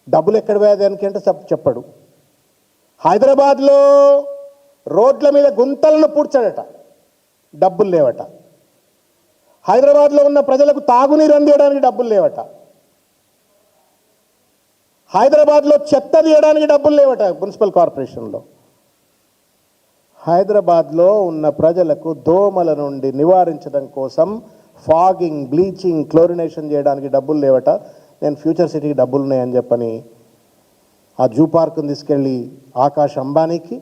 డబ్బులు ఎక్కడ పోయేదానికి అంటే చెప్పడు. హైదరాబాద్లో రోడ్ల మీద గుంతలను పూడ్చాడట, డబ్బులు లేవట. హైదరాబాద్లో ఉన్న ప్రజలకు తాగునీరు అందించడానికి డబ్బులు లేవట. హైదరాబాద్లో చెత్త తీయడానికి డబ్బులు లేవట మున్సిపల్ కార్పొరేషన్లో. హైదరాబాద్లో ఉన్న ప్రజలకు దోమల నుండి నివారించడం కోసం ఫాగింగ్, బ్లీచింగ్, క్లోరినేషన్ చేయడానికి డబ్బులు లేవట. నేను ఫ్యూచర్ సిటీకి డబ్బులు ఉన్నాయని చెప్పని ఆ జూ పార్క్ని తీసుకెళ్ళి ఆకాష్ అంబానీకి,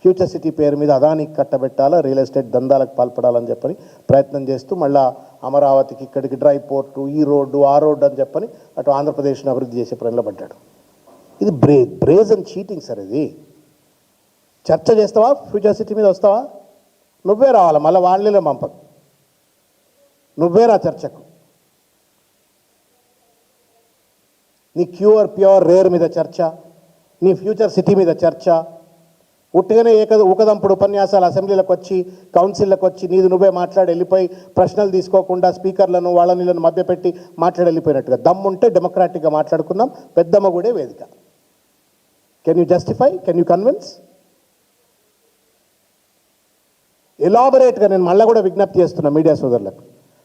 ఫ్యూచర్ సిటీ పేరు మీద అదానికి కట్టబెట్టాలా, రియల్ ఎస్టేట్ దందాలకు పాల్పడాలని చెప్పని ప్రయత్నం చేస్తూ మళ్ళా అమరావతికి, ఇక్కడికి డ్రై పోర్టు, ఈ రోడ్డు, ఆ రోడ్డు అని చెప్పని అటు ఆంధ్రప్రదేశ్ని అభివృద్ధి చేసే ప్రయత్నంలో పడ్డాడు. ఇది బ్రేజ్ అండ్ చీటింగ్ సార్. ఇది చర్చ చేస్తావా? ఫ్యూచర్ సిటీ మీద వస్తావా? నువ్వే రావాలా, మళ్ళీ వాళ్ళలో పంపదు. నువ్వే రా చర్చకు. నీ క్యూర్ ప్యూర్ రేర్ మీద చర్చ, నీ ఫ్యూచర్ సిటీ మీద చర్చ. ఉట్టిగానే ఊకదంపుడు ఉపన్యాసాలు అసెంబ్లీలకు వచ్చి, కౌన్సిల్లకు వచ్చి నీది నువ్వే మాట్లాడి వెళ్ళిపోయి ప్రశ్నలు తీసుకోకుండా స్పీకర్లను వాళ్ళని మభ్యపెట్టి మాట్లాడి వెళ్ళిపోయినట్టుగా. దమ్ముంటే డెమోక్రాటిక్గా మాట్లాడుకుందాం. పెద్దమ్మ కూడా వేదిక. Can you justify? Can you convince? ఎలాబరేట్గా నేను మళ్ళీ కూడా విజ్ఞప్తి చేస్తున్నా మీడియా సోదరులకు,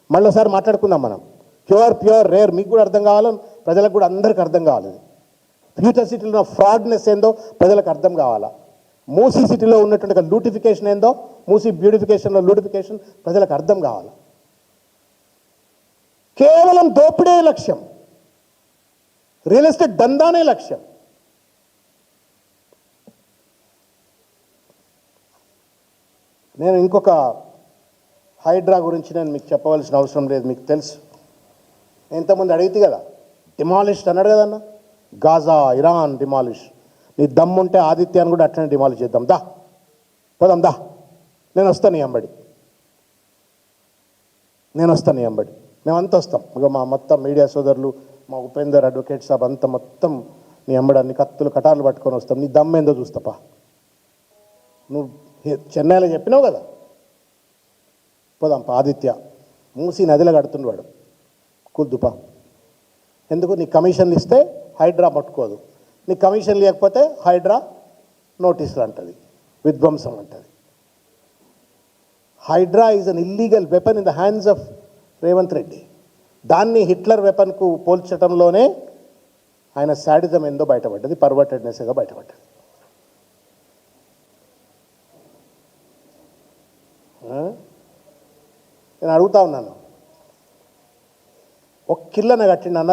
మళ్ళీసారి మాట్లాడుకుందాం మనం. ప్యూర్ రేర్ మీకు కూడా అర్థం కావాలని, ప్రజలకు కూడా అందరికీ అర్థం కావాలి. ఫ్యూచర్ సిటీలో ఫ్రాడ్నెస్ ఏందో ప్రజలకు అర్థం కావాలా. మూసీ సిటీలో ఉన్నటువంటి లూటిఫికేషన్ ఏందో, మూసీ బ్యూటిఫికేషన్లో లూటిఫికేషన్ ప్రజలకు అర్థం కావాలి. కేవలం దోపిడే లక్ష్యం, రియల్ ఎస్టేట్ దందానే లక్ష్యం. నేను ఇంకొక హైడ్రా గురించి నేను మీకు చెప్పవలసిన అవసరం లేదు, మీకు తెలుసు. ఇంతకుముందు అడిగితే కదా, డిమాలిష్డ్ అన్నాడు కదన్న. Gaza, Iran demolish. నీ దమ్ముంటే ఆదిత్యాన్ని కూడా అట్లనే డిమాలిష్ చేద్దాం. దా పోదాం, దా, నేను వస్తాను నీ అంబడి, నేను వస్తాను నీ అంబడి. మేమంతా వస్తాం. ఇక మా మొత్తం మీడియా సోదరులు, మా ఉపేందర్ అడ్వకేట్ సాబ్ అంతా మొత్తం నీ అంబడి అన్ని కత్తులు కటార్లు పట్టుకొని వస్తాం. నీ దమ్ము ఏందో చూస్తాపా. నువ్వు చెన్నైలో చెప్పినావు కదా, పోదాంపా. ఆదిత్య మూసి నదిలో కడుతుండేవాడు, కుద్దుపా. ఎందుకు? నీ కమిషన్లు ఇస్తే హైడ్రా పట్టుకోదు, నీ కమిషన్ లేకపోతే హైడ్రా నోటీసులు అంటుంది, విధ్వంసం అంటుంది. Hydraa is an illegal weapon in the hands of Revanth Reddy. దాన్ని హిట్లర్ వెపన్కు పోల్చడంలోనే ఆయన శాడిజం ఏందో బయటపడ్డది, పర్వర్టెడ్నెస్ ఏదో బయటపడ్డది. నేను అడుగుతా ఉన్నాను, ఒక కిల్లన కట్టిండు అన్నారు.